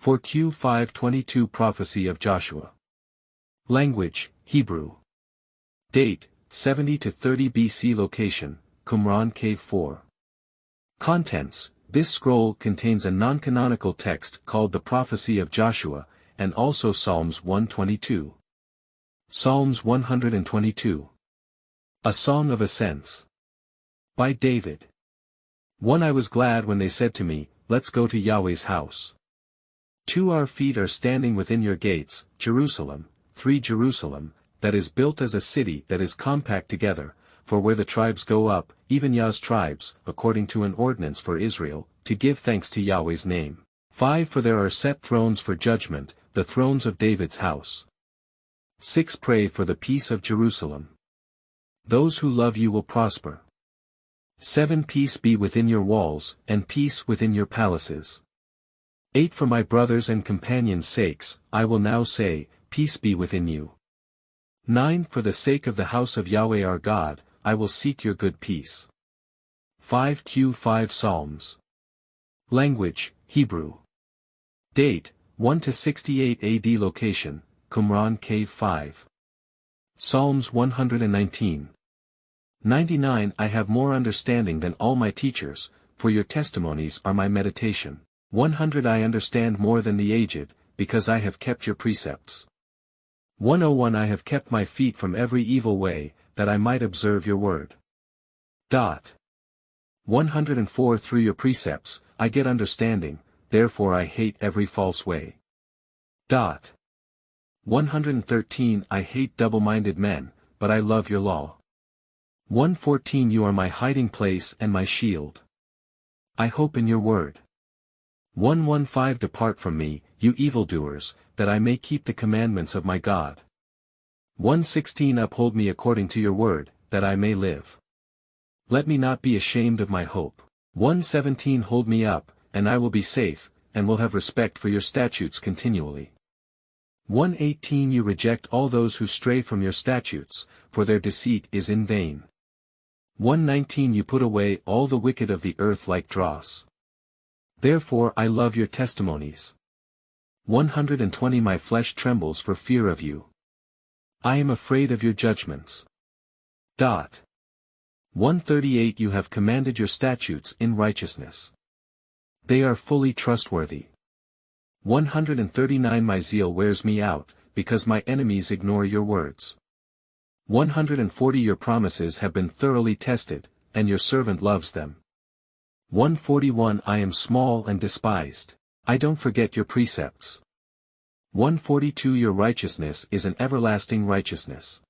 4q 522 Prophecy of Joshua. Language, Hebrew. Date, 70 to 30 BC. Location, Qumran Cave 4. Contents: this scroll contains a non-canonical text called the Prophecy of Joshua, and also Psalms 122. Psalms 122. A Song of Ascents. By David. 1. I was glad when they said to me, "Let's go to Yahweh's house." 2. Our feet are standing within your gates, Jerusalem. 3. Jerusalem, that is built as a city that is compact together, for where the tribes go up, even Yah's tribes, according to an ordinance for Israel, to give thanks to Yahweh's name. 5. For there are set thrones for judgment, the thrones of David's house. 6. Pray for the peace of Jerusalem. Those who love you will prosper. 7. Peace be within your walls, and peace within your palaces. 8. For my brothers and companions' sakes, I will now say, peace be within you. 9. For the sake of the house of Yahweh our God, I will seek your good peace. 5q 5 Psalms. Language, Hebrew. Date, 1 to 68 AD. Location, Qumran Cave 5. Psalms 119. 99. I have more understanding than all my teachers, for your testimonies are my meditation. 100. I understand more than the aged, because I have kept your precepts. 101. I have kept my feet from every evil way, that I might observe your word. 104. Through your precepts, I get understanding, therefore I hate every false way. 113. I hate double-minded men, but I love your law. 114. You are my hiding place and my shield. I hope in your word. 115. Depart from me, you evildoers, that I may keep the commandments of my God. 116. Uphold me according to your word, that I may live. Let me not be ashamed of my hope. 117. Hold me up, and I will be safe, and will have respect for your statutes continually. 118. You reject all those who stray from your statutes, for their deceit is in vain. 119. You put away all the wicked of the earth like dross. Therefore I love your testimonies. 120. My flesh trembles for fear of you. I am afraid of your judgments. 138. You have commanded your statutes in righteousness. They are fully trustworthy. 139. My zeal wears me out, because my enemies ignore your words. 140. Your promises have been thoroughly tested, and your servant loves them. 141. I am small and despised. I don't forget your precepts. 142. Your righteousness is an everlasting righteousness.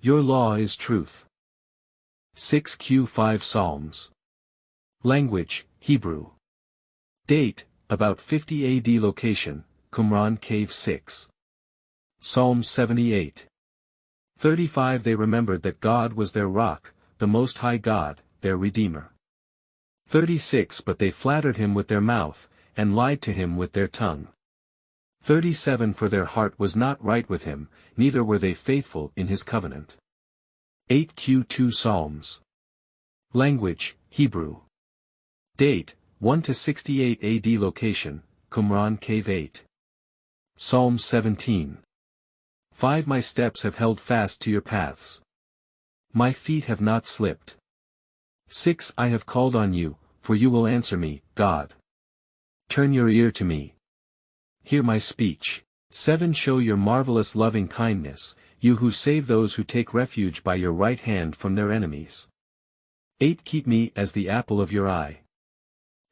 Your law is truth. 6q 5 Psalms. Language, Hebrew. Date, about 50 AD. Location, Qumran Cave 6. Psalm 78. 35. They remembered that God was their rock, the Most High God, their Redeemer. 36. But they flattered him with their mouth, and lied to him with their tongue. 37. For their heart was not right with him, neither were they faithful in his covenant. 8q 2 Psalms. Language, Hebrew. Date, 1 to 68 AD. Location, Qumran Cave 8. Psalm 17. 5. My steps have held fast to your paths. My feet have not slipped. 6. I have called on you, for you will answer me, God. Turn your ear to me. Hear my speech. 7. Show your marvelous loving kindness, you who save those who take refuge by your right hand from their enemies. 8. Keep me as the apple of your eye.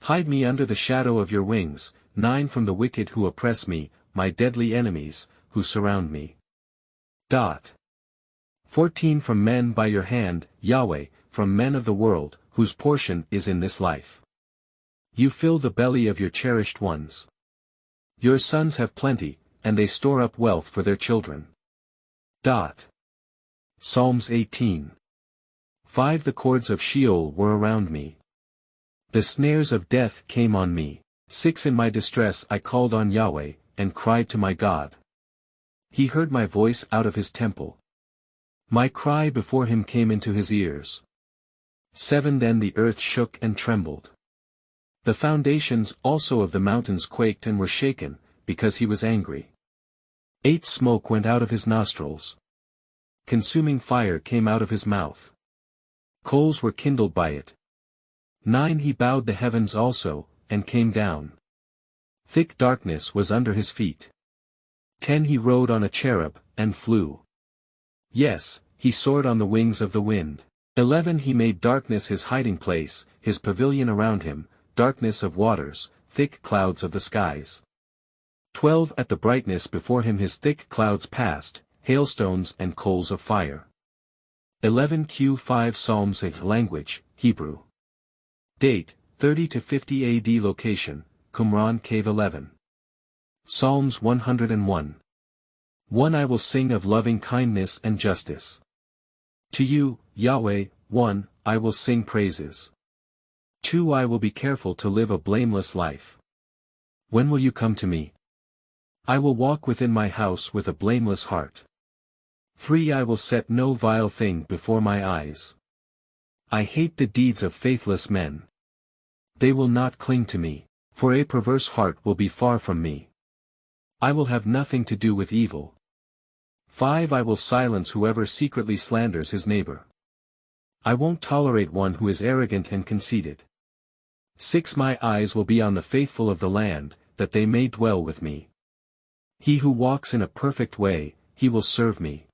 Hide me under the shadow of your wings. 9. From the wicked who oppress me, my deadly enemies, who surround me. 14. From men by your hand, Yahweh, from men of the world, whose portion is in this life. You fill the belly of your cherished ones. Your sons have plenty, and they store up wealth for their children. Psalms 18. 5. The cords of Sheol were around me. The snares of death came on me. 6. In my distress I called on Yahweh, and cried to my God. He heard my voice out of his temple. My cry before him came into his ears. 7. Then the earth shook and trembled. The foundations also of the mountains quaked and were shaken, because he was angry. 8 Smoke went out of his nostrils. Consuming fire came out of his mouth. Coals were kindled by it. 9 He bowed the heavens also, and came down. Thick darkness was under his feet. 10 He rode on a cherub, and flew. Yes, he soared on the wings of the wind. 11 He made darkness his hiding place, his pavilion around him, darkness of waters, thick clouds of the skies. 12 At the brightness before him his thick clouds passed, hailstones and coals of fire. 11 Q5 Psalms of language, Hebrew. Date, 30 to 50 AD. Location, Qumran Cave. 11. Psalms 101. 1 I will sing of loving kindness and justice. To you, Yahweh, 1, I will sing praises. 2 I will be careful to live a blameless life. When will you come to me? I will walk within my house with a blameless heart. 3 I will set no vile thing before my eyes. I hate the deeds of faithless men. They will not cling to me, for a perverse heart will be far from me. I will have nothing to do with evil. 5 I will silence whoever secretly slanders his neighbor. I won't tolerate one who is arrogant and conceited. 6 My eyes will be on the faithful of the land, that they may dwell with me. He who walks in a perfect way, he will serve me.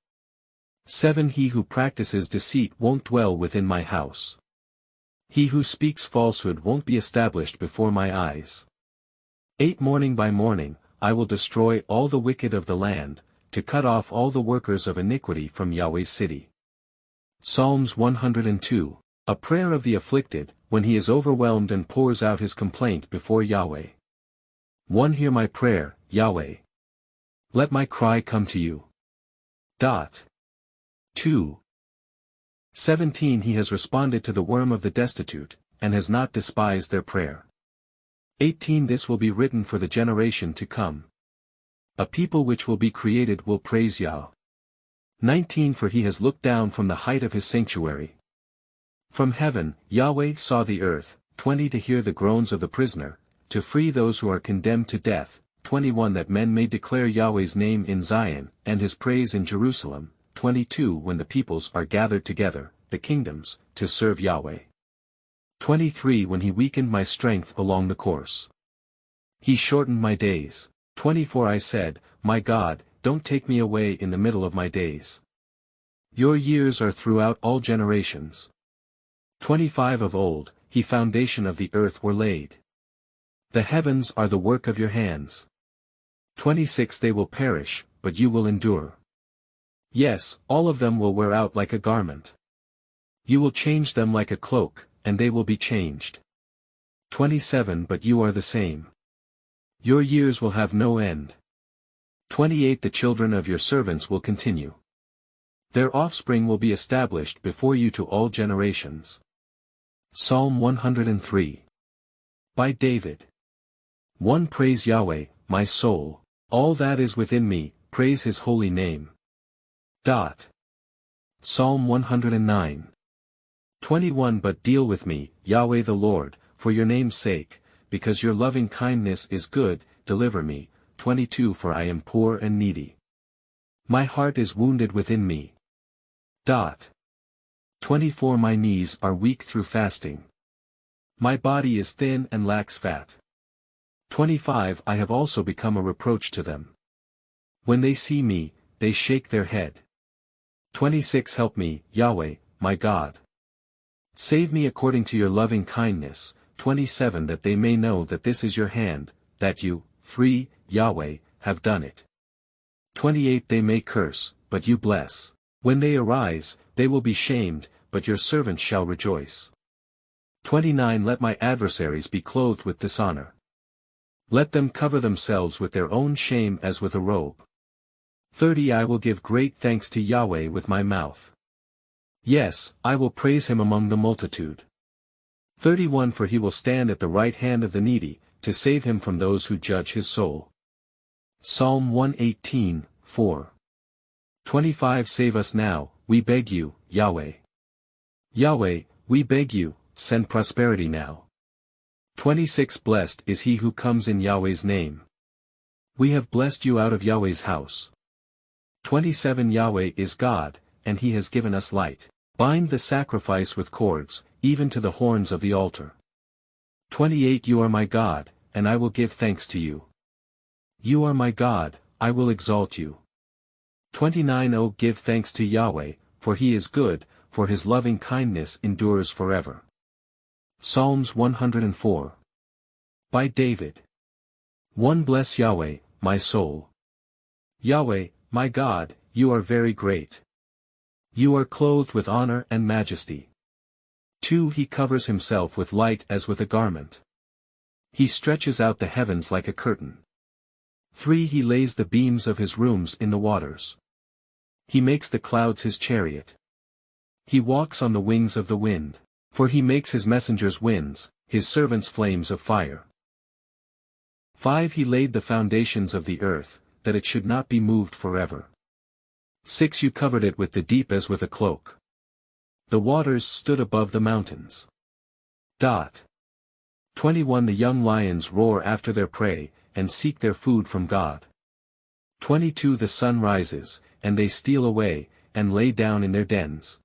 7 He who practices deceit won't dwell within my house. He who speaks falsehood won't be established before my eyes. 8 Morning by morning, I will destroy all the wicked of the land, to cut off all the workers of iniquity from Yahweh's city. Psalms 102. A prayer of the afflicted, when he is overwhelmed and pours out his complaint before Yahweh. 1 Hear my prayer, Yahweh. Let my cry come to you. 2. 17 He has responded to the worm of the destitute, and has not despised their prayer. 18 This will be written for the generation to come. A people which will be created will praise Yah. 19 For he has looked down from the height of his sanctuary. From heaven, Yahweh saw the earth. 20 To hear the groans of the prisoner, to free those who are condemned to death. 21 That men may declare Yahweh's name in Zion, and his praise in Jerusalem. 22 When the peoples are gathered together, the kingdoms, to serve Yahweh. 23 When he weakened my strength along the course. He shortened my days. 24 I said, My God, don't take me away in the middle of my days. Your years are throughout all generations. 25 Of old, he foundation of the earth were laid. The heavens are the work of your hands. 26 They will perish, but you will endure. Yes, all of them will wear out like a garment. You will change them like a cloak, and they will be changed. 27 But you are the same. Your years will have no end. 28 The children of your servants will continue. Their offspring will be established before you to all generations. Psalm 103. By David. 1 Praise Yahweh, my soul, all that is within me, praise his holy name. Psalm 109. 21 But deal with me, Yahweh the Lord, for your name's sake, because your loving kindness is good, deliver me. 22 For I am poor and needy. My heart is wounded within me. 24 My knees are weak through fasting. My body is thin and lacks fat. 25 I have also become a reproach to them. When they see me, they shake their head. 26 Help me, Yahweh, my God. Save me according to your loving kindness. 27 That they may know that this is your hand, that you, Yahweh, have done it. 28 They may curse, but you bless. When they arise, they will be shamed, but your servant shall rejoice. 29 Let my adversaries be clothed with dishonor. Let them cover themselves with their own shame as with a robe. 30 I will give great thanks to Yahweh with my mouth. Yes, I will praise him among the multitude. 31 For he will stand at the right hand of the needy, to save him from those who judge his soul. Psalm 118, 4. 25 Save us now, we beg you, Yahweh. Yahweh, we beg you, send prosperity now. 26 Blessed is he who comes in Yahweh's name. We have blessed you out of Yahweh's house. 27 Yahweh is God, and he has given us light. Bind the sacrifice with cords, even to the horns of the altar. 28 You are my God, and I will give thanks to you. You are my God, I will exalt you. 29 Oh, give thanks to Yahweh, for he is good, for his loving kindness endures forever. Psalms 104. By David. 1 Bless Yahweh, my soul. Yahweh, my God, you are very great. You are clothed with honor and majesty. 2 He covers himself with light as with a garment. He stretches out the heavens like a curtain. 3 He lays the beams of his rooms in the waters. He makes the clouds his chariot. He walks on the wings of the wind, for he makes his messengers winds, his servants flames of fire. 5 He laid the foundations of the earth, that it should not be moved forever. 6 You covered it with the deep as with a cloak. The waters stood above the mountains. 21 The young lions roar after their prey, and seek their food from God. 22 The sun rises, and they steal away, and lay down in their dens.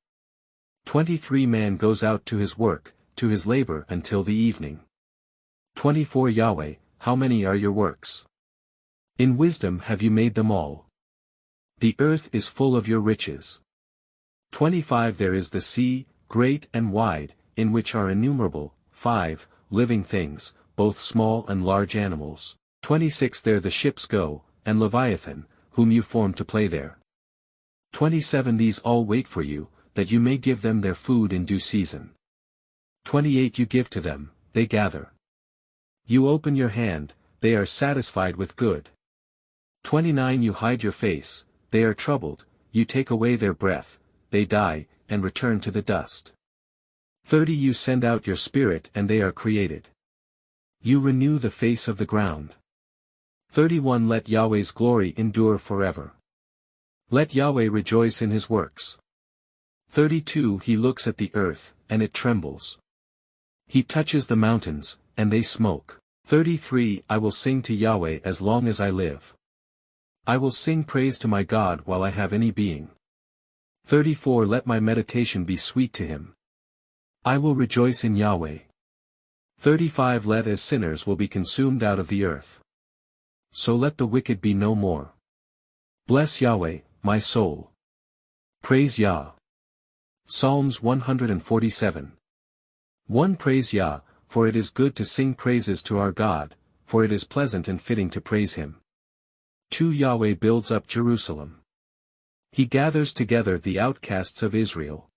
23 Man goes out to his work, to his labor until the evening. 24 Yahweh, how many are your works? In wisdom have you made them all. The earth is full of your riches. 25 There is the sea, great and wide, in which are innumerable, 5, living things, both small and large animals. 26 There the ships go, and Leviathan, whom you formed to play there. 27 These all wait for you, that you may give them their food in due season. 28 You give to them, they gather. You open your hand, they are satisfied with good. 29 You hide your face, they are troubled, you take away their breath, they die, and return to the dust. 30 You send out your spirit and they are created. You renew the face of the ground. 31 Let Yahweh's glory endure forever. Let Yahweh rejoice in his works. 32 He looks at the earth, and it trembles. He touches the mountains, and they smoke. 33 I will sing to Yahweh as long as I live. I will sing praise to my God while I have any being. 34 Let my meditation be sweet to him. I will rejoice in Yahweh. 35 Let as sinners will be consumed out of the earth. So let the wicked be no more. Bless Yahweh, my soul. Praise Yah. Psalms 147. 1 Praise Yah, for it is good to sing praises to our God, for it is pleasant and fitting to praise him. 2 Yahweh builds up Jerusalem. He gathers together the outcasts of Israel.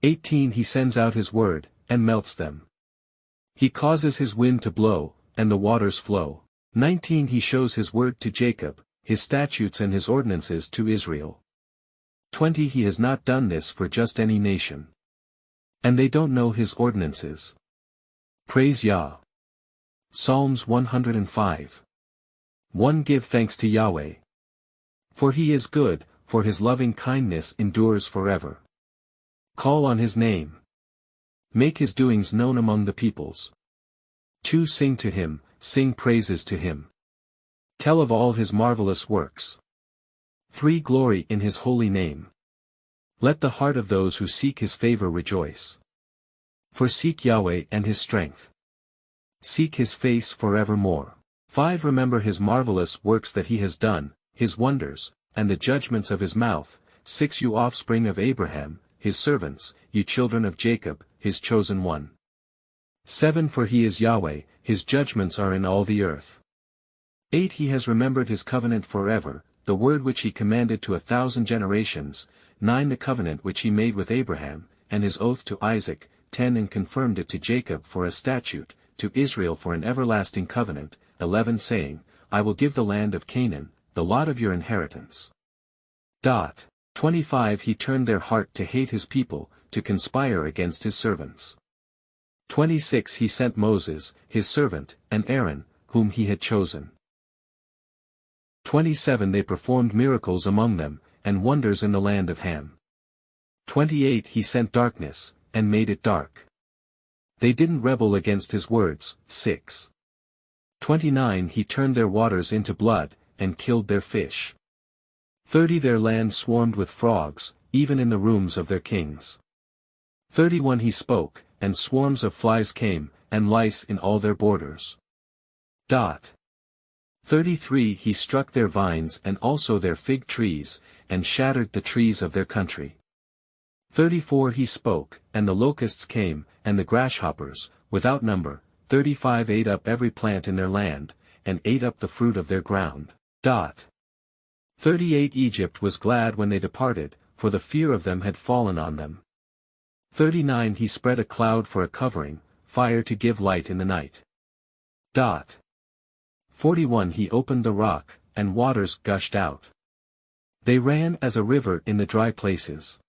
18 He sends out his word, and melts them. He causes his wind to blow, and the waters flow. 19 He shows his word to Jacob, his statutes and his ordinances to Israel. 20 He has not done this for just any nation. And they don't know his ordinances. Praise Yah. Psalms 105. 1 Give thanks to Yahweh. For he is good, for his loving kindness endures forever. Call on his name. Make his doings known among the peoples. 2 Sing to him, sing praises to him. Tell of all his marvelous works. 3 Glory in his holy name. Let the heart of those who seek his favor rejoice. For seek Yahweh and his strength. Seek his face forevermore. 5 Remember his marvelous works that he has done, his wonders, and the judgments of his mouth. 6 You offspring of Abraham, his servants, you children of Jacob, his chosen one. 7 For he is Yahweh, his judgments are in all the earth. 8 He has remembered his covenant forever, the word which he commanded to 1,000 generations. 9 The covenant which he made with Abraham, and his oath to Isaac. 10 And confirmed it to Jacob for a statute, to Israel for an everlasting covenant. 11 Saying, I will give the land of Canaan, the lot of your inheritance. 25 He turned their heart to hate his people, to conspire against his servants. 26 He sent Moses, his servant, and Aaron, whom he had chosen. 27 They performed miracles among them, and wonders in the land of Ham. 28 He sent darkness, and made it dark. They didn't rebel against his words. 6. 29 He turned their waters into blood, and killed their fish. 30 Their land swarmed with frogs, even in the rooms of their kings. 31 He spoke, and swarms of flies came, and lice in all their borders. 33 He struck their vines and also their fig trees, and shattered the trees of their country. 34 He spoke, and the locusts came, and the grasshoppers, without number. 35 Ate up every plant in their land, and ate up the fruit of their ground. 38 Egypt was glad when they departed, for the fear of them had fallen on them. 39 He spread a cloud for a covering, fire to give light in the night. 41 He opened the rock, and waters gushed out. They ran as a river in the dry places.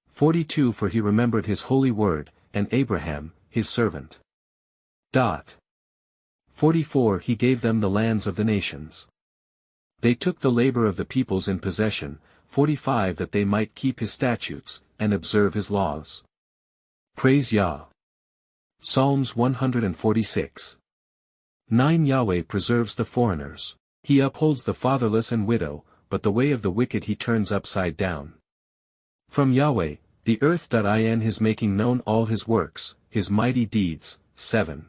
42 For he remembered his holy word, and Abraham, his servant. 44 He gave them the lands of the nations. They took the labor of the peoples in possession. 45 That they might keep his statutes, and observe his laws. Praise Yah. Psalms 146. 9 Yahweh preserves the foreigners. He upholds the fatherless and widow, but the way of the wicked he turns upside down. From Yahweh, the earth.in His making known all his works, his mighty deeds. 7.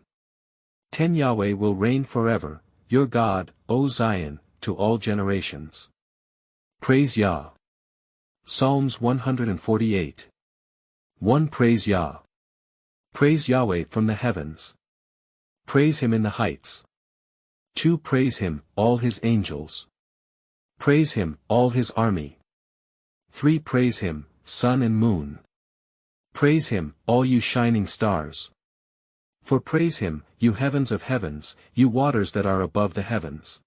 10 Yahweh will reign forever, your God, O Zion, to all generations. Praise Yah. Psalms 148. 1 Praise Yah. Praise Yahweh from the heavens. Praise him in the heights. 2 Praise him, all his angels. Praise him, all his army. 3 Praise him, sun and moon. Praise him, all you shining stars. 4 Praise him, you heavens of heavens, you waters that are above the heavens.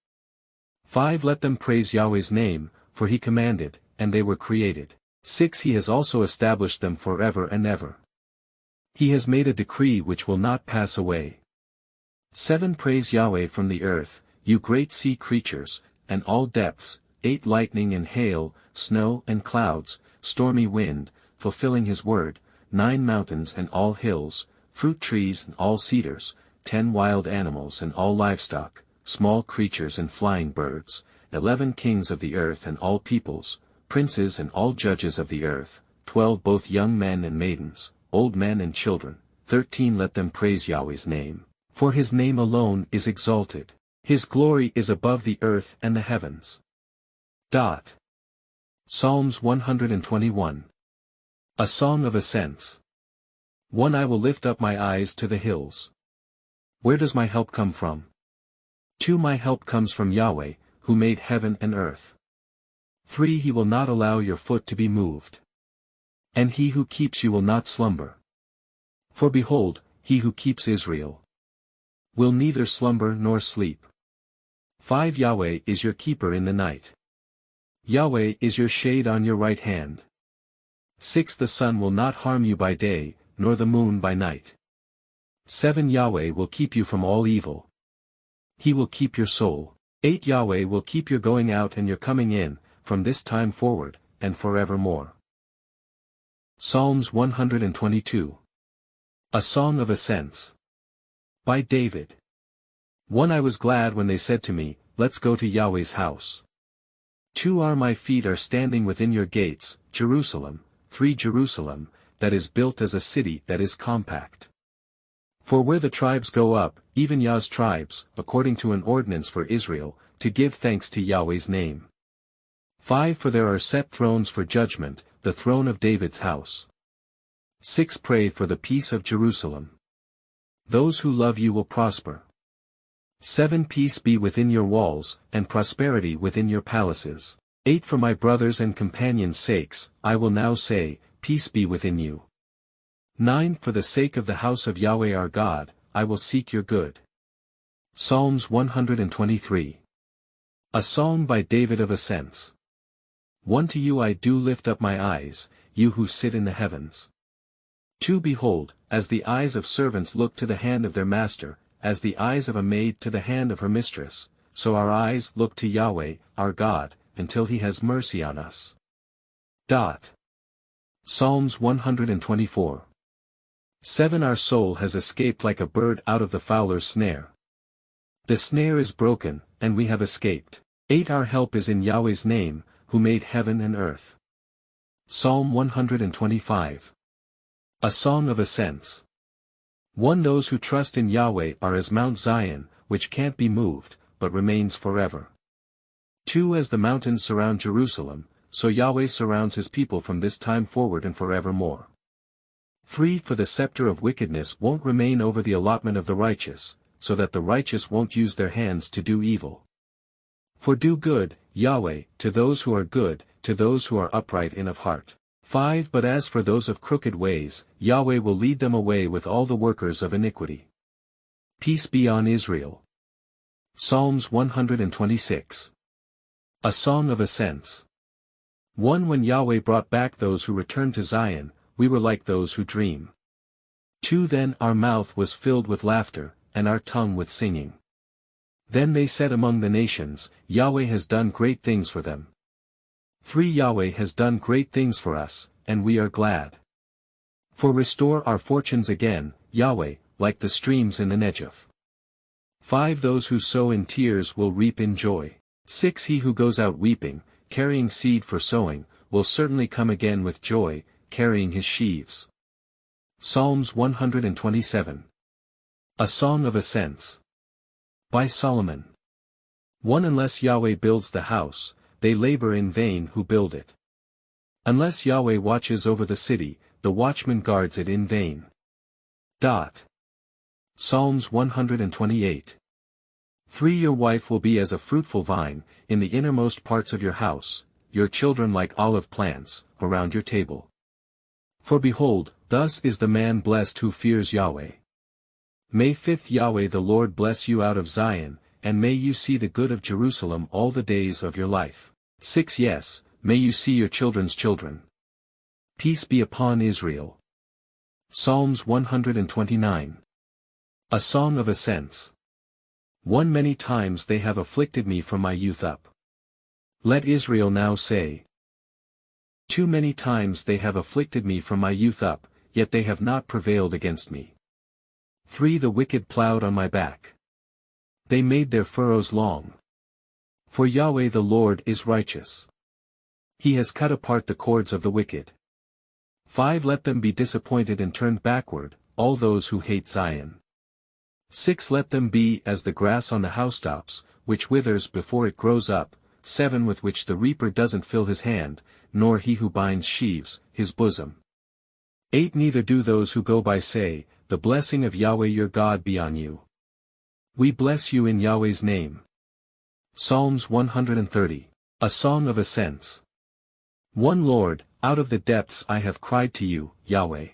5 Let them praise Yahweh's name, for he commanded, and they were created. 6 He has also established them forever and ever. He has made a decree which will not pass away. 7 Praise Yahweh from the earth, you great sea creatures, and all depths. 8 Lightning and hail, snow and clouds, stormy wind, fulfilling his word. 9 Mountains and all hills, fruit trees and all cedars. 10 Wild animals and all livestock, small creatures and flying birds. 11 Kings of the earth and all peoples, princes and all judges of the earth. 12 Both young men and maidens, old men and children. 13 Let them praise Yahweh's name, for his name alone is exalted. His glory is above the earth and the heavens. Psalms 121. A Song of Ascents. 1 I will lift up my eyes to the hills. Where does my help come from? 2 My help comes from Yahweh, who made heaven and earth. 3 He will not allow your foot to be moved. And he who keeps you will not slumber. For behold, he who keeps Israel will neither slumber nor sleep. 5 Yahweh is your keeper in the night. Yahweh is your shade on your right hand. 6 The sun will not harm you by day, nor the moon by night. 7 Yahweh will keep you from all evil. He will keep your soul. 8 Yahweh will keep your going out and your coming in, from this time forward, and forevermore. Psalms 122. A Song of Ascents. By David. 1 I was glad when they said to me, let's go to Yahweh's house. 2 My feet are standing within your gates, Jerusalem. 3 Jerusalem, that is built as a city that is compact. For where the tribes go up, even Yah's tribes, according to an ordinance for Israel, to give thanks to Yahweh's name. 5 For there are set thrones for judgment, the throne of David's house. 6 Pray for the peace of Jerusalem. Those who love you will prosper. 7 Peace be within your walls, and prosperity within your palaces. 8 For my brothers and companions' sakes, I will now say, peace be within you. 9 For the sake of the house of Yahweh our God, I will seek your good. Psalms 123. A Song by David of Ascents. 1 To you I do lift up my eyes, you who sit in the heavens. 2 Behold, as the eyes of servants look to the hand of their master, as the eyes of a maid to the hand of her mistress, so our eyes look to Yahweh, our God, until he has mercy on us. Psalms 124. 7 Our soul has escaped like a bird out of the fowler's snare. The snare is broken, and we have escaped. 8 Our help is in Yahweh's name, who made heaven and earth. Psalm 125. A Song of Ascents. 1 Those who trust in Yahweh are as Mount Zion, which can't be moved, but remains forever. 2 As the mountains surround Jerusalem, so Yahweh surrounds his people from this time forward and forevermore. 3 For the scepter of wickedness won't remain over the allotment of the righteous, so that the righteous won't use their hands to do evil. For do good, Yahweh, to those who are good, to those who are upright in of heart. 5 But as for those of crooked ways, Yahweh will lead them away with all the workers of iniquity. Peace be on Israel. Psalms 126. A Song of Ascents. 1 When Yahweh brought back those who returned to Zion, we were like those who dream. 2 Then our mouth was filled with laughter, and our tongue with singing. Then they said among the nations, Yahweh has done great things for them. 3 Yahweh has done great things for us, and we are glad. 4 Restore our fortunes again, Yahweh, like the streams in the Negev. 5 Those who sow in tears will reap in joy. 6 He who goes out weeping, carrying seed for sowing, will certainly come again with joy, carrying his sheaves. Psalms 127. A Song of Ascents. By Solomon. 1 Unless Yahweh builds the house, they labor in vain who build it. Unless Yahweh watches over the city, the watchman guards it in vain. Psalms 128. 3 Your wife will be as a fruitful vine, in the innermost parts of your house, your children like olive plants, around your table. For behold, thus is the man blessed who fears Yahweh. May 5 Yahweh the Lord bless you out of Zion, and may you see the good of Jerusalem all the days of your life. 6 Yes, may you see your children's children. Peace be upon Israel. Psalms 129. A Song of Ascents. 1 Many times they have afflicted me from my youth up. Let Israel now say. 2 Many times they have afflicted me from my youth up, yet they have not prevailed against me. 3 The wicked plowed on my back. They made their furrows long. For Yahweh the Lord is righteous. He has cut apart the cords of the wicked. 5 Let them be disappointed and turned backward, all those who hate Zion. 6 Let them be as the grass on the housetops, which withers before it grows up, 7 With which the reaper doesn't fill his hand, nor he who binds sheaves, his bosom. 8 Neither do those who go by say, the blessing of Yahweh your God be on you. We bless you in Yahweh's name. Psalms 130. A Song of Ascents. 1 Lord, out of the depths I have cried to you, Yahweh.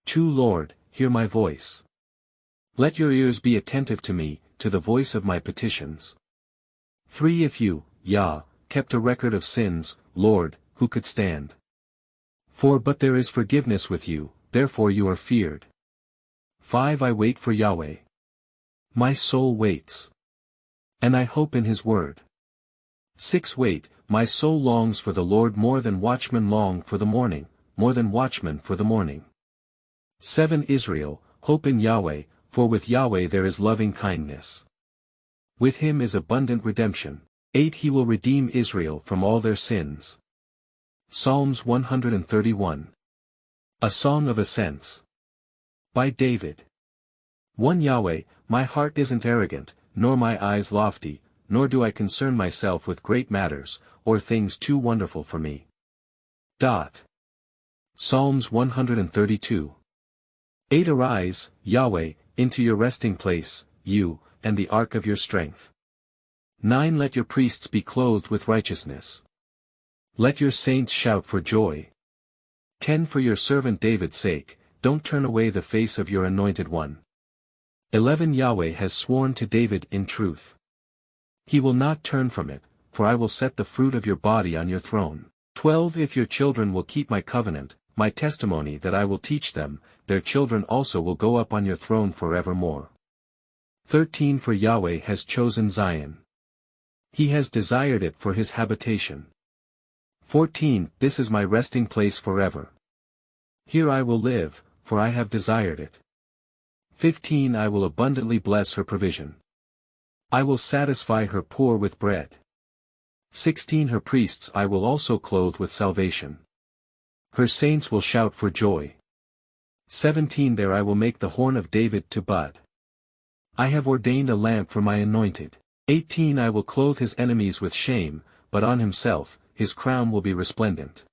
2 Lord, hear my voice. Let your ears be attentive to me, to the voice of my petitions. 3 If you, Yah, kept a record of sins, Lord, who could stand? 4 But there is forgiveness with you, therefore you are feared. 5 I wait for Yahweh. My soul waits. And I hope in his word. 6 Wait, my soul longs for the Lord more than watchmen long for the morning, more than watchmen for the morning. 7 Israel, hope in Yahweh, for with Yahweh there is loving kindness. With him is abundant redemption. 8 He will redeem Israel from all their sins. Psalms 131. A Song of Ascents. By David. 1 Yahweh, my heart isn't arrogant, nor my eyes lofty, nor do I concern myself with great matters, or things too wonderful for me. Psalms 132. 8 Arise, Yahweh, into your resting place, you, and the ark of your strength. 9 Let your priests be clothed with righteousness. Let your saints shout for joy. 10 For your servant David's sake, don't turn away the face of your anointed one. 11 Yahweh has sworn to David in truth. He will not turn from it, for I will set the fruit of your body on your throne. 12 If your children will keep my covenant, my testimony that I will teach them, their children also will go up on your throne forevermore. 13 For Yahweh has chosen Zion. He has desired it for his habitation. 14 This is my resting place forever. Here I will live, for I have desired it. 15 I will abundantly bless her provision. I will satisfy her poor with bread. 16 Her priests I will also clothe with salvation. Her saints will shout for joy. 17 There I will make the horn of David to bud. I have ordained a lamp for my anointed. 18 I will clothe his enemies with shame, but on himself, his crown will be resplendent.